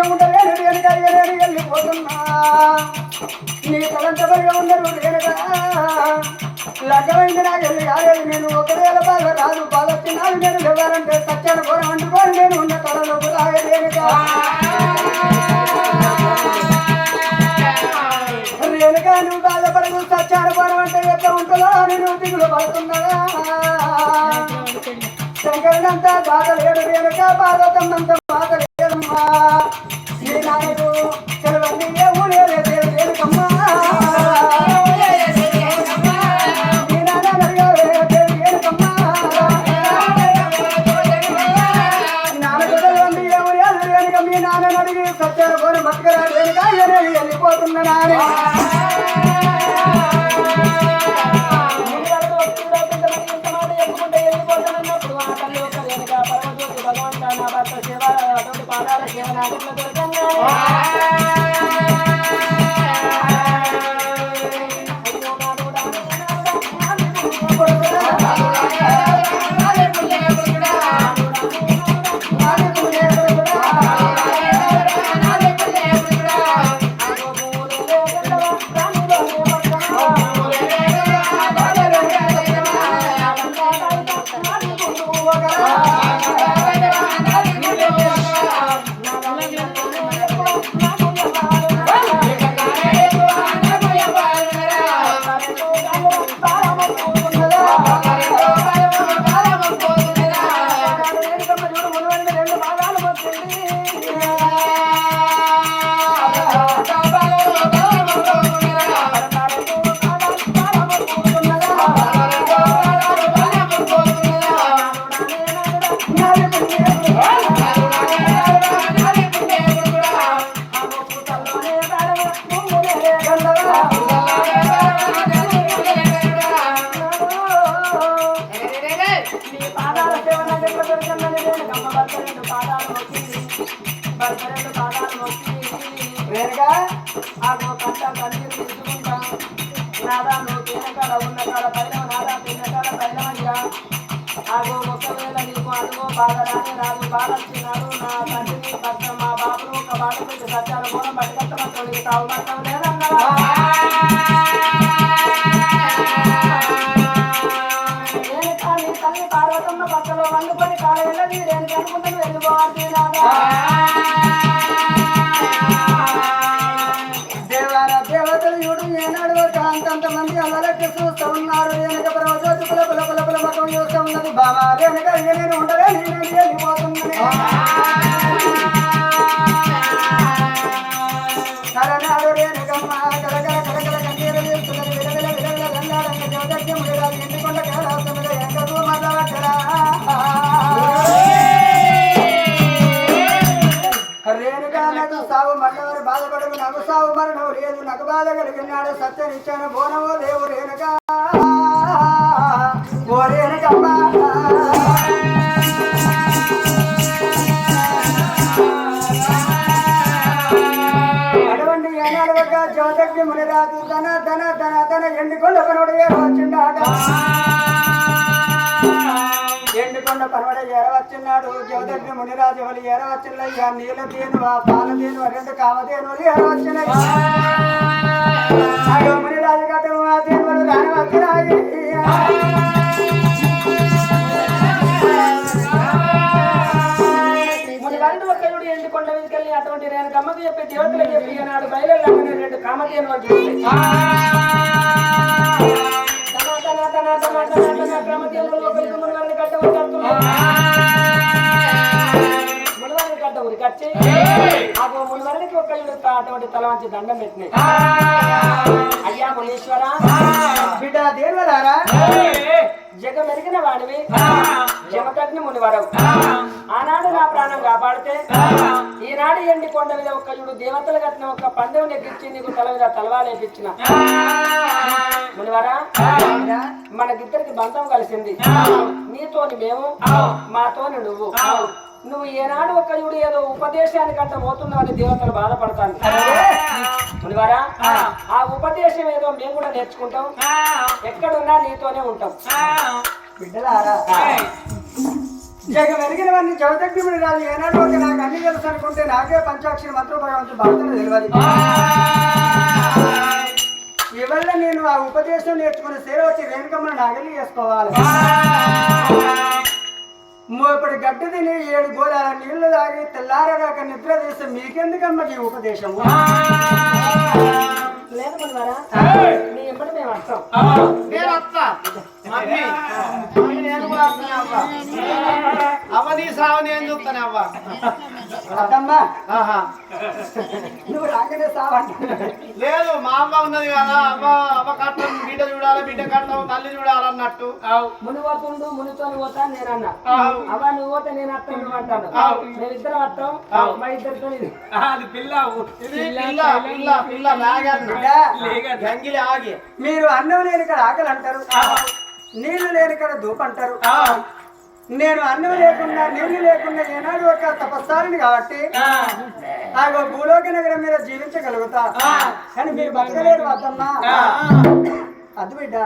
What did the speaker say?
పౌరుషం ఉంటే వెళ్ళిపోతున్నా నీ తలంతపరిగా ఉండరు వెనుక లగ్గమైంది నాకు వెళ్ళి కాలేదు నేను ఒకవేళ బాగా రాదు బాగా తిన్నాను నేను ఎవరంటే సత్యాన్ని కూడా వండుకొని నేను ఉన్న తలలోకి రాయలేనుక రేణుక నువ్వు బాధపడదు సత్యాన్ని పోవడం అంటే ఎట్లా ఉంటుందో నేను దిగులు పడుతున్నదా శంకరుడంతా బాధలేడు రేణుక బాధతంత బాధ లేదమ్మా నీ నాయకు సెలవన్నీ ఏ ఊరే రేణుకమ్మా సత్యాన్ని పోని బతకరా రేణుక వెళ్ళిపోతున్నా నానే సత్యాలు కూడా బయటకు తాగుతాం లేదన్నా తల్లి పార్వతమ్మ పక్కలో వండుకొని కాలేజీ నేను అనుకుంటాను వెళ్ళిపోవాలి దేవతలు యుడు ఏనాడు అంతంత మంది అల్లలెట్టి చూస్తూ ఉన్నారు వెనక ప్రవచోతి పుల మతం చూస్తూ ఉన్నది బాబా వెనక నేను ఉండలే నేను వెళ్ళిపోతున్నాను కరనాడు రేణుకమ్మ కలకల కన్నీరు తీస్తున్నది విడవిల దండాడంగా జోదగ్యం విడాలి ఎండుకొండ కేడాస్తున్నది ఎంకూ మదవచ్చరా రేణుక నాకు సావు మల్లవారు బాధపడకు నాకు సావు మరణం లేదు నాకు బాధ కలిగినాడు సత్యనిచ్చాను బోనవో లేవు రేణుక ఓ రేణుకమ్మ అటువంటి ఏనాడు జ్యోతగ్ని మునిరాజు తన ఎండుకొండ పనుడు వచ్చిండాట ఎండుకొండ పనుడ ఎరవచ్చున్నాడు జ్యోతగ్ని మునిరాజు వాళ్ళు ఎరవచ్చులయ్యా నీళ్ళ తేనువా పాల తేనువ రెండు కామధేనువులు ఎరవచ్చున్నాయి మునిరాజు కట్టము ఆ తేనువలు రాని వచ్చినాయి మునివారిని ఒక్కడు ఎండుకొండ వీధికెళ్ళి అటువంటి నేను గమ్మకు చెప్పి దేవతలకు చెప్పి నాడు బయలుదేరని రెండు కామధేనువులు చూస్తాయి మునివారికి ఒక అటువంటి తల వంచి దండం పెట్టినాయి అయ్యా మునీశ్వర బిడ్డ దేవరారా జగమెరిగిన వాడివి జమకగ్ని మునివరం ఆనాడు నా ప్రాణం కాపాడితే ఈనాడు ఎండి కొండ మీద ఒక యుడు దేవతలు కట్టిన ఒక పందెం నెగ్గించి నీకు తల మీద తలవాలేపించిన మునివరా మనకిద్దరికి బంధం కలిసింది నీతోని మేము మాతోని నువ్వు ఏనాడు ఒక యుడు ఏదో ఉపదేశానికంట పోతున్నావని దేవతలు బాధపడతాను మునివారా ఆ ఉపదేశం ఏదో మేము కూడా నేర్చుకుంటాం ఎక్కడున్నా నీతోనే ఉంటాం బిడ్డలారా జగ మెరిగినవన్నీ జవతగ్నిముని రాజు ఏనాడు ఒక నాకు అన్ని తెలుసు అనుకుంటే నాకే పంచాక్షరి మంత్రం భగవంతుడు భక్తులు తెలియదు ఇవల్ల నేను ఆ ఉపదేశం నేర్చుకుని సేవ వచ్చి రేణుకమ్మను నాగలి చేసుకోవాలి ఇప్పుడు గడ్డి తిని 7 గోళాల నీళ్లు తాగి తెల్లారదాకా నిద్ర తీస్తే మీకెందుకమ్మ ఈ ఉపదేశము లేదు మనవరా నీ ఎంబడి మేము వస్తాం నేను వస్తా మమ్మీ నేను కూడా వస్తాను అవ్వ నీ సావు నేను చూస్తాను అవ్వ అద్దమ్మా ఆహా నువ్వు రాగానే సావంట లేదు మా అమ్మ ఉన్నది కదా అవ్వ కట్టం బిడ్డ చూడాలి బిడ్డ కట్టం తల్లి చూడాలన్నట్టు మునిపోతుండు మునితో పోతా నేను అన్నా అవ్వ నువ్వు పోతే నేను వస్తాను నువ్వు అంటాను మేమిద్దరం వస్తాం మా ఇద్దరితో ఇది పిల్ల పిల్ల లాగన్న గంగిలి ఆగి మీరు అన్నం లేని ఇక్కడ ఆకలి అంటారు నీళ్లు లేని ఇక్కడ ధూప అంటారు నేను అన్నం లేకుండా నీళ్లు లేకుండా ఏనాడు ఒక తపస్సారిని కాబట్టి ఆ భూలోక నగరం మీద జీవించగలుగుతా కానీ మీరు బతకలేరు అద్దమ్మా అది బిడ్డ